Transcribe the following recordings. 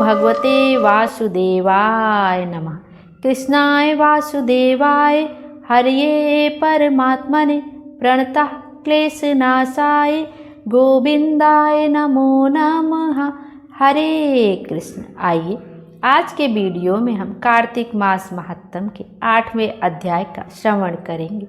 भगवते वासुदेवाय नमः। कृष्णाय वासुदेवाय हरये परमात्मने प्रणतः क्लेशनाशाय गोविंदाय नमो नमः। हरे कृष्ण। आइए आज के वीडियो में हम कार्तिक मास महात्म्य के 8वें अध्याय का श्रवण करेंगे।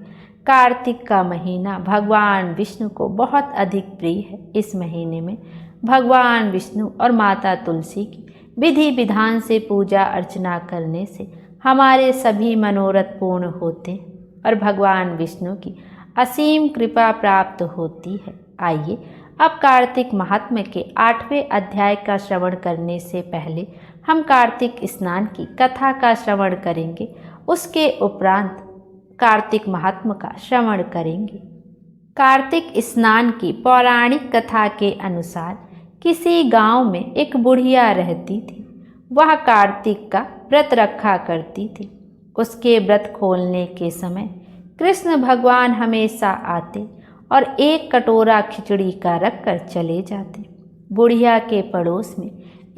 कार्तिक का महीना भगवान विष्णु को बहुत अधिक प्रिय है। इस महीने में भगवान विष्णु और माता तुलसी की विधि विधान से पूजा अर्चना करने से हमारे सभी मनोरथ पूर्ण होते हैं और भगवान विष्णु की असीम कृपा प्राप्त होती है। आइए अब कार्तिक महात्म्य के 8वें अध्याय का श्रवण करने से पहले हम कार्तिक स्नान की कथा का श्रवण करेंगे। उसके उपरांत कार्तिक महात्म्य का श्रवण करेंगे। कार्तिक स्नान की पौराणिक कथा के अनुसार किसी गांव में एक बुढ़िया रहती थी। वह कार्तिक का व्रत रखा करती थी। उसके व्रत खोलने के समय कृष्ण भगवान हमेशा आते और एक कटोरा खिचड़ी का रख कर चले जाते। बुढ़िया के पड़ोस में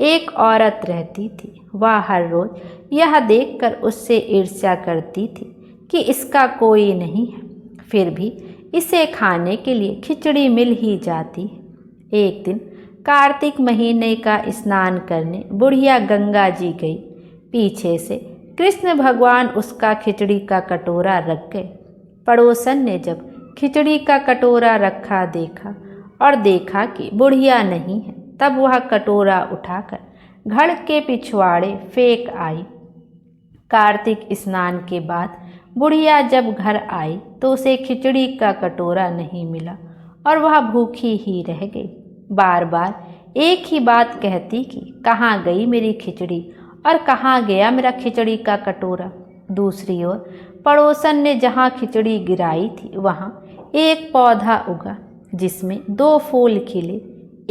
एक औरत रहती थी। वह हर रोज यह देखकर उससे ईर्ष्या करती थी कि इसका कोई नहीं है, फिर भी इसे खाने के लिए खिचड़ी मिल ही जाती है। एक दिन कार्तिक महीने का स्नान करने बुढ़िया गंगा जी गई। पीछे से कृष्ण भगवान उसका खिचड़ी का कटोरा रख गए। पड़ोसन ने जब खिचड़ी का कटोरा रखा देखा और देखा कि बुढ़िया नहीं है, तब वह कटोरा उठाकर घर के पिछवाड़े फेंक आई। कार्तिक स्नान के बाद बुढ़िया जब घर आई तो उसे खिचड़ी का कटोरा नहीं मिला और वह भूखी ही रह गई। बार बार एक ही बात कहती कि कहाँ गई मेरी खिचड़ी और कहाँ गया मेरा खिचड़ी का कटोरा। दूसरी ओर पड़ोसन ने जहाँ खिचड़ी गिराई थी वहाँ एक पौधा उगा जिसमें 2 फूल खिले।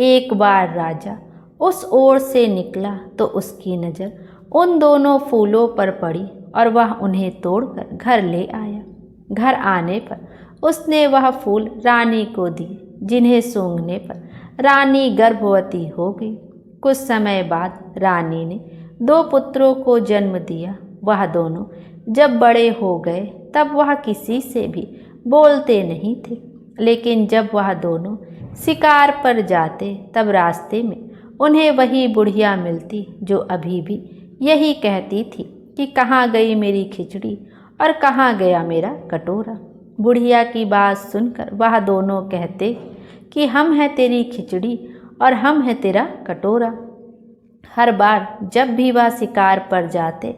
एक बार राजा उस ओर से निकला तो उसकी नज़र उन दोनों फूलों पर पड़ी और वह उन्हें तोड़कर घर ले आया। घर आने पर उसने वह फूल रानी को दिए, जिन्हें सूंघने पर रानी गर्भवती हो गई। कुछ समय बाद रानी ने 2 पुत्रों को जन्म दिया। वह दोनों जब बड़े हो गए तब वह किसी से भी बोलते नहीं थे, लेकिन जब वह दोनों शिकार पर जाते तब रास्ते में उन्हें वही बुढ़िया मिलती जो अभी भी यही कहती थी कि कहाँ गई मेरी खिचड़ी और कहाँ गया मेरा कटोरा। बुढ़िया की बात सुनकर वह दोनों कहते कि हम हैं तेरी खिचड़ी और हम हैं तेरा कटोरा। हर बार जब भी वह शिकार पर जाते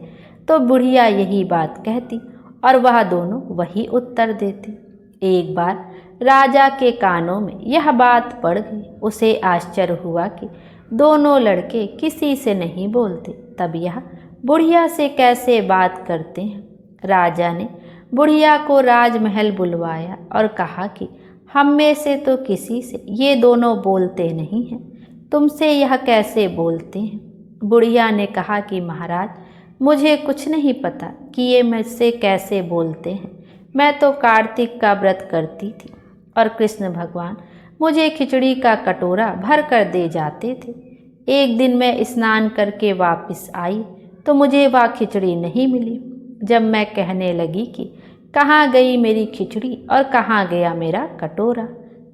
तो बुढ़िया यही बात कहती और वह दोनों वही उत्तर देते। एक बार राजा के कानों में यह बात पड़ गई। उसे आश्चर्य हुआ कि दोनों लड़के किसी से नहीं बोलते, तब यह बुढ़िया से कैसे बात करते हैं। राजा ने बुढ़िया को राजमहल बुलवाया और कहा कि हम में से तो किसी से ये दोनों बोलते नहीं हैं, तुमसे यह कैसे बोलते हैं। बुढ़िया ने कहा कि महाराज, मुझे कुछ नहीं पता कि ये मुझसे कैसे बोलते हैं। मैं तो कार्तिक का व्रत करती थी और कृष्ण भगवान मुझे खिचड़ी का कटोरा भर कर दे जाते थे। एक दिन मैं स्नान करके वापस आई तो मुझे वह खिचड़ी नहीं मिली। जब मैं कहने लगी कि कहाँ गई मेरी खिचड़ी और कहाँ गया मेरा कटोरा,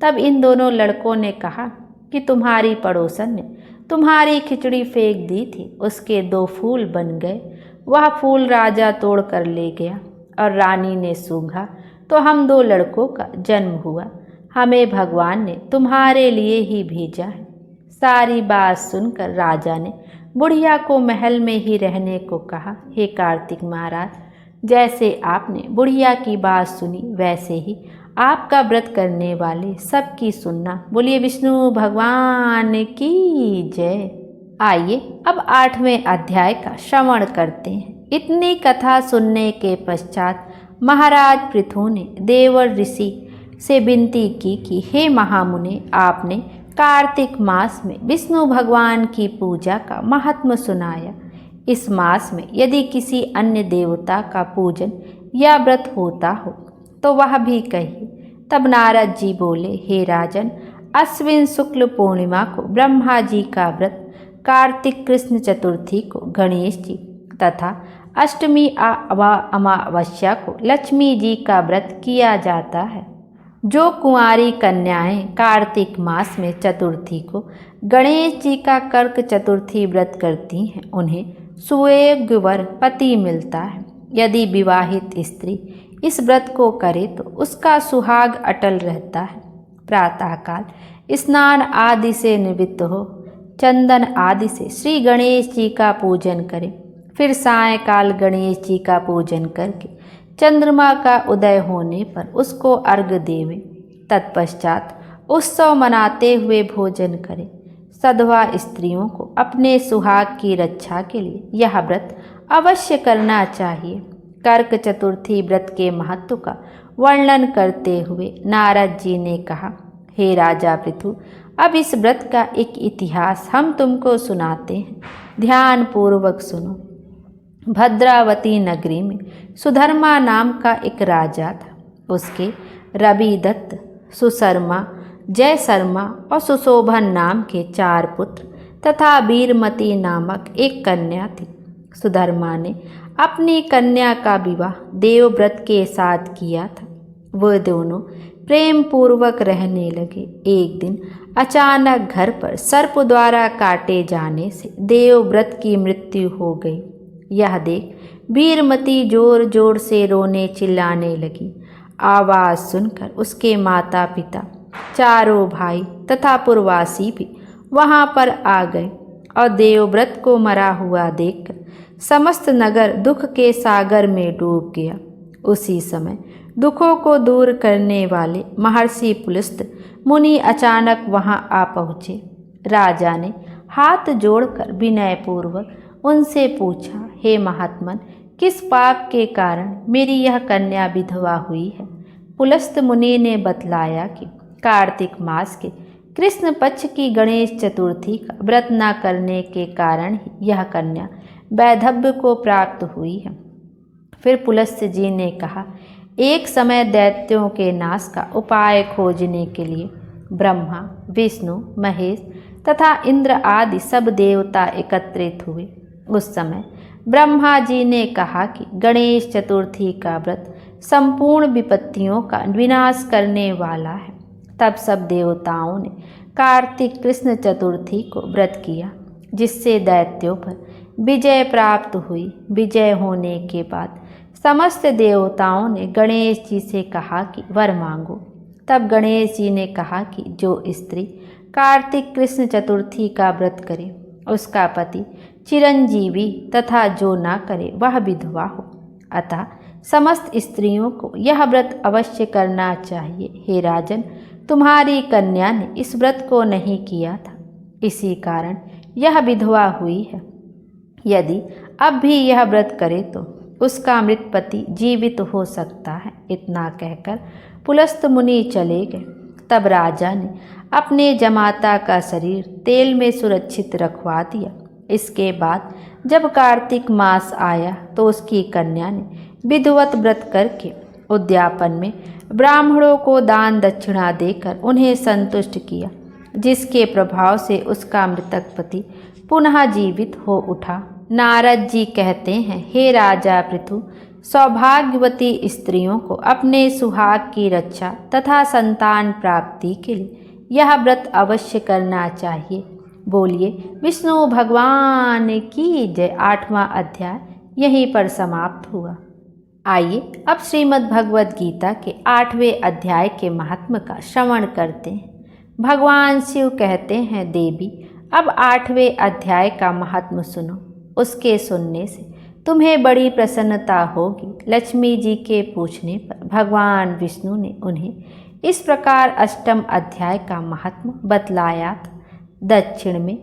तब इन दोनों लड़कों ने कहा कि तुम्हारी पड़ोसन ने तुम्हारी खिचड़ी फेंक दी थी, उसके 2 फूल बन गए। वह फूल राजा तोड़ कर ले गया और रानी ने सूंघा तो हम 2 लड़कों का जन्म हुआ। हमें भगवान ने तुम्हारे लिए ही भेजा है। सारी बात सुनकर राजा ने बुढ़िया को महल में ही रहने को कहा। हे कार्तिक महाराज, जैसे आपने बुढ़िया की बात सुनी वैसे ही आपका व्रत करने वाले सबकी सुनना। बोलिए विष्णु भगवान की जय। आइए अब 8वें अध्याय का श्रवण करते हैं। इतनी कथा सुनने के पश्चात महाराज पृथु ने देवर ऋषि से विनती की कि हे महामुने, आपने कार्तिक मास में विष्णु भगवान की पूजा का महात्म्य सुनाया। इस मास में यदि किसी अन्य देवता का पूजन या व्रत होता हो तो वह भी कहिए। तब नारद जी बोले, हे राजन, अश्विन शुक्ल पूर्णिमा को ब्रह्मा जी का व्रत कार्तिक कृष्ण चतुर्थी को गणेश जी तथा अष्टमी व अमावस्या को लक्ष्मी जी का व्रत किया जाता है। जो कुंवारी कन्याएं कार्तिक मास में चतुर्थी को गणेश जी का कर्क चतुर्थी व्रत करती हैं, उन्हें सुयोग्य वर पति मिलता है। यदि विवाहित स्त्री इस व्रत को करे तो उसका सुहाग अटल रहता है। प्रातःकाल स्नान आदि से निवृत्त हो चंदन आदि से श्री गणेश जी का पूजन करें। फिर सायंकाल गणेश जी का पूजन करके चंद्रमा का उदय होने पर उसको अर्घ्य देवें। तत्पश्चात उत्सव मनाते हुए भोजन करें। सधवा स्त्रियों को अपने सुहाग की रक्षा के लिए यह व्रत अवश्य करना चाहिए। कर्क चतुर्थी व्रत के महत्व का वर्णन करते हुए नारद जी ने कहा, हे राजा पृथु, अब इस व्रत का एक इतिहास हम तुमको सुनाते हैं, ध्यान पूर्वक सुनो। भद्रावती नगरी में सुधर्मा नाम का एक राजा था। उसके रविदत्त, सुशर्मा, जयशर्मा और सुशोभन नाम के 4 पुत्र तथा वीरमती नामक एक कन्या थी। सुधर्मा ने अपनी कन्या का विवाह देवव्रत के साथ किया था। वह दोनों प्रेम पूर्वक रहने लगे। एक दिन अचानक घर पर सर्प द्वारा काटे जाने से देवव्रत की मृत्यु हो गई। यह देख वीरमती जोर जोर से रोने चिल्लाने लगी। आवाज़ सुनकर उसके माता पिता, चारों भाई तथा पुरवासी भी वहां पर आ गए और देवव्रत को मरा हुआ देखकर समस्त नगर दुख के सागर में डूब गया। उसी समय दुखों को दूर करने वाले महर्षि पुलस्त मुनि अचानक वहां आ पहुँचे। राजा ने हाथ जोड़कर विनयपूर्वक उनसे पूछा, हे महात्मन, किस पाप के कारण मेरी यह कन्या विधवा हुई है? पुलस्त मुनि ने बतलाया कि कार्तिक मास के कृष्ण पक्ष की गणेश चतुर्थी का व्रत न करने के कारण ही यह कन्या वैधव्य को प्राप्त हुई है। फिर पुलस्त जी ने कहा, एक समय दैत्यों के नाश का उपाय खोजने के लिए ब्रह्मा, विष्णु, महेश तथा इंद्र आदि सब देवता एकत्रित हुए। उस समय ब्रह्मा जी ने कहा कि गणेश चतुर्थी का व्रत संपूर्ण विपत्तियों का विनाश करने वाला है। तब सब देवताओं ने कार्तिक कृष्ण चतुर्थी को व्रत किया, जिससे दैत्यों पर विजय प्राप्त हुई। विजय होने के बाद समस्त देवताओं ने गणेश जी से कहा कि वर मांगो। तब गणेश जी ने कहा कि जो स्त्री कार्तिक कृष्ण चतुर्थी का व्रत करे उसका पति चिरंजीवी तथा जो ना करे वह विधवा हो। अतः समस्त स्त्रियों को यह व्रत अवश्य करना चाहिए। हे राजन, तुम्हारी कन्या ने इस व्रत को नहीं किया था, इसी कारण यह विधवा हुई है। यदि अब भी यह व्रत करे तो उसका मृत पति जीवित हो सकता है। इतना कहकर पुलस्त मुनि चले गए। तब राजा ने अपने जमाता का शरीर तेल में सुरक्षित रखवा दिया। इसके बाद जब कार्तिक मास आया तो उसकी कन्या ने विधिवत व्रत करके उद्यापन में ब्राह्मणों को दान दक्षिणा देकर उन्हें संतुष्ट किया, जिसके प्रभाव से उसका मृतक पति पुनः जीवित हो उठा। नारद जी कहते हैं, हे राजा पृथु, सौभाग्यवती स्त्रियों को अपने सुहाग की रक्षा तथा संतान प्राप्ति के लिए यह व्रत अवश्य करना चाहिए। बोलिए विष्णु भगवान की जय। 8वां अध्याय यहीं पर समाप्त हुआ। आइए अब श्रीमद् भगवद गीता के 8वें अध्याय के महात्म का श्रवण करते हैं। भगवान शिव कहते हैं, देवी अब 8वें अध्याय का महात्म सुनो। उसके सुनने से तुम्हें बड़ी प्रसन्नता होगी। लक्ष्मी जी के पूछने पर भगवान विष्णु ने उन्हें इस प्रकार 8वें अध्याय का महात्म बतलाया था। दक्षिण में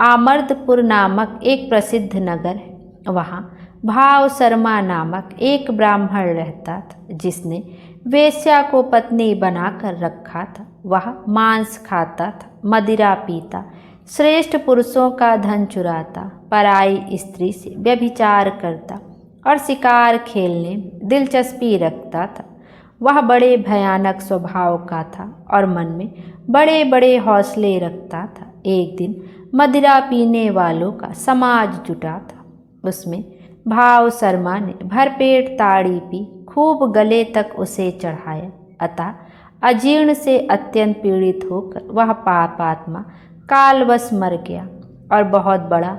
आमर्दपुर नामक एक प्रसिद्ध नगर है। वहाँ भाव शर्मा नामक एक ब्राह्मण रहता था, जिसने वेश्या को पत्नी बनाकर रखा था। वह मांस खाता था, मदिरा पीता, श्रेष्ठ पुरुषों का धन चुराता, पराई स्त्री से व्यभिचार करता और शिकार खेलने में दिलचस्पी रखता था। वह बड़े भयानक स्वभाव का था और मन में बड़े बड़े हौसले रखता था। एक दिन मदिरा पीने वालों का समाज जुटा था। उसमें भाव शर्मा ने भरपेट ताड़ी पी, खूब गले तक उसे चढ़ाया। अतः अजीर्ण से अत्यंत पीड़ित होकर वह पापात्मा कालवश मर गया और बहुत बड़ा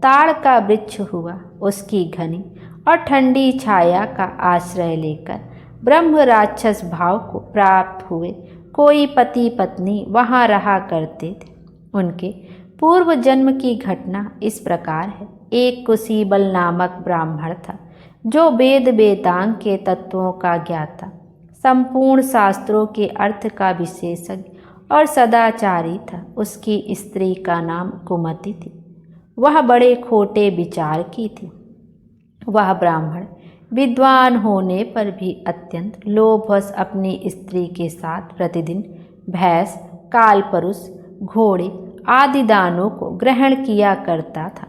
ताड़ का वृक्ष हुआ। उसकी घनी और ठंडी छाया का आश्रय लेकर ब्रह्म राक्षस भाव को प्राप्त हुए कोई पति पत्नी वहाँ रहा करते थे। उनके पूर्व जन्म की घटना इस प्रकार है। एक कुशीबल नामक ब्राह्मण था, जो वेद वेदांग के तत्वों का ज्ञाता, संपूर्ण शास्त्रों के अर्थ का विशेषज्ञ और सदाचारी था। उसकी स्त्री का नाम कुमति थी। वह बड़े खोटे विचार की थी। वह ब्राह्मण विद्वान होने पर भी अत्यंत लोभवश अपनी स्त्री के साथ प्रतिदिन भैंस, कालपरुष, घोड़े आदि दानों को ग्रहण किया करता था,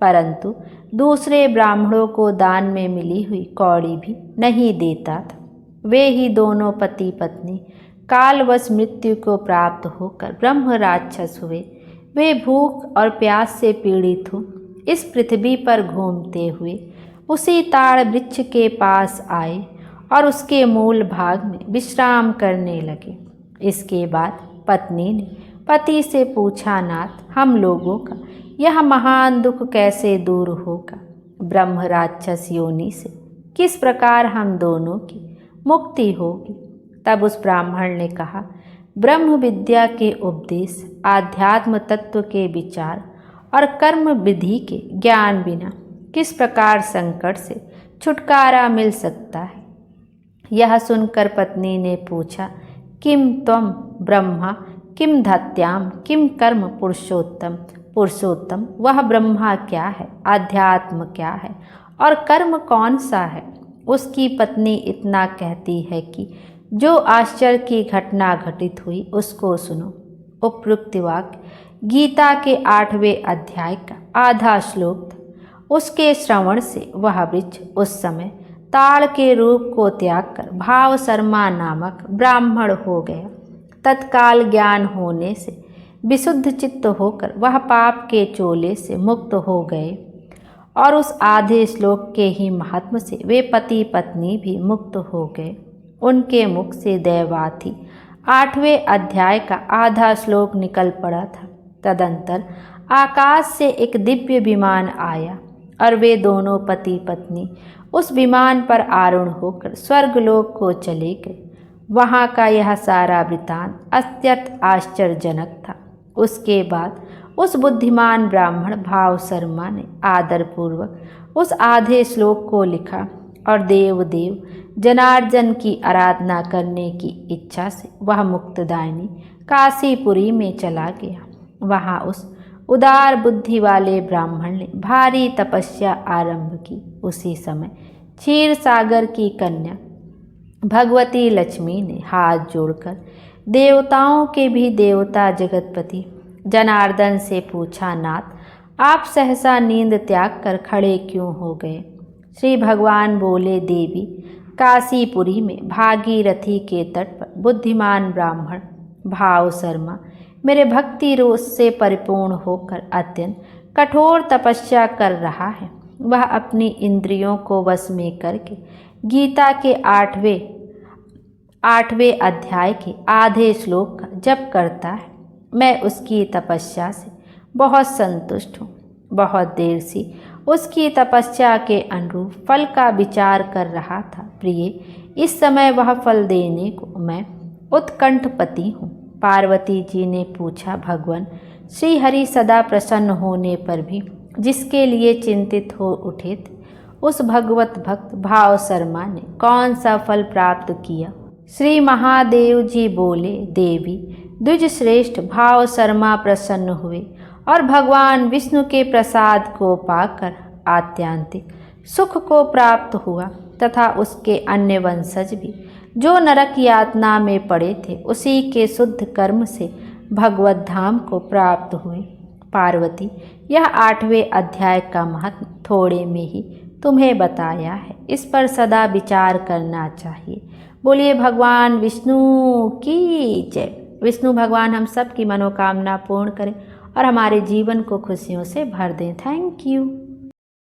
परंतु दूसरे ब्राह्मणों को दान में मिली हुई कौड़ी भी नहीं देता था। वे ही दोनों पति पत्नी कालवश मृत्यु को प्राप्त होकर ब्रह्म राक्षस हुए। वे भूख और प्यास से पीड़ित हो इस पृथ्वी पर घूमते हुए उसी ताड़ वृक्ष के पास आए और उसके मूल भाग में विश्राम करने लगे। इसके बाद पत्नी ने पति से पूछा, नाथ, हम लोगों का यह महान दुख कैसे दूर होगा? ब्रह्म राक्षस योनि से किस प्रकार हम दोनों की मुक्ति होगी? तब उस ब्राह्मण ने कहा, ब्रह्म विद्या के उपदेश, आध्यात्म तत्व के विचार और कर्म विधि के ज्ञान बिना किस प्रकार संकट से छुटकारा मिल सकता है? यह सुनकर पत्नी ने पूछा, किम त्वम ब्रह्मा किम धत्याम किम कर्म पुरुषोत्तम? पुरुषोत्तम वह ब्रह्मा क्या है, आध्यात्म क्या है और कर्म कौन सा है? उसकी पत्नी इतना कहती है कि जो आश्चर्य की घटना घटित हुई उसको सुनो। उपयुक्त वाक्य गीता के 8वें अध्याय का आधा श्लोक था। उसके श्रवण से वह वृक्ष उस समय ताड़ के रूप को त्याग कर भाव शर्मा नामक ब्राह्मण हो गया। तत्काल ज्ञान होने से विशुद्ध चित्त होकर वह पाप के चोले से मुक्त हो गए और उस आधे श्लोक के ही महात्म से वे पति पत्नी भी मुक्त हो गए। उनके मुख से दैवाथी 8वें अध्याय का आधा श्लोक निकल पड़ा था। तदंतर आकाश से एक दिव्य विमान आया और वे दोनों पति पत्नी उस विमान पर आरूढ़ होकर स्वर्गलोक को चले गए। वहाँ का यह सारा वृतांत अत्यंत आश्चर्यजनक था। उसके बाद उस बुद्धिमान ब्राह्मण भाव शर्मा ने आदरपूर्वक उस आधे श्लोक को लिखा और देव जनार्दन की आराधना करने की इच्छा से वह मुक्तदायिनी काशीपुरी में चला गया। वहाँ उस उदार बुद्धि वाले ब्राह्मण ने भारी तपस्या आरंभ की। उसी समय क्षीर सागर की कन्या भगवती लक्ष्मी ने हाथ जोड़कर देवताओं के भी देवता जगतपति जनार्दन से पूछा, नाथ, आप सहसा नींद त्याग कर खड़े क्यों हो गए? श्री भगवान बोले, देवी, काशीपुरी में भागीरथी के तट पर बुद्धिमान ब्राह्मण भाव शर्मा मेरे भक्ति रोष से परिपूर्ण होकर अत्यंत कठोर तपस्या कर रहा है। वह अपनी इंद्रियों को वश में करके गीता के 8वें अध्याय के आधे श्लोक का जप करता है। मैं उसकी तपस्या से बहुत संतुष्ट हूँ। बहुत देर से उसकी तपस्या के अनुरूप फल का विचार कर रहा था। प्रिय, इस समय वह फल देने को मैं उत्कंठपति हूँ। पार्वती जी ने पूछा, भगवान श्री हरि सदा प्रसन्न होने पर भी जिसके लिए चिंतित हो उठे थे, उस भगवत भक्त भाव शर्मा ने कौन सा फल प्राप्त किया? श्री महादेव जी बोले, देवी, द्विज श्रेष्ठ भाव शर्मा प्रसन्न हुए और भगवान विष्णु के प्रसाद को पाकर आत्यांतिक सुख को प्राप्त हुआ तथा उसके अन्य वंशज भी जो नरक यातना में पड़े थे उसी के शुद्ध कर्म से भगवत धाम को प्राप्त हुए। पार्वती, यह 8वें अध्याय का महत्व थोड़े में ही तुम्हें बताया है, इस पर सदा विचार करना चाहिए। बोलिए भगवान विष्णु की जय। विष्णु भगवान हम सब की मनोकामना पूर्ण करें और हमारे जीवन को खुशियों से भर दें। Thank you.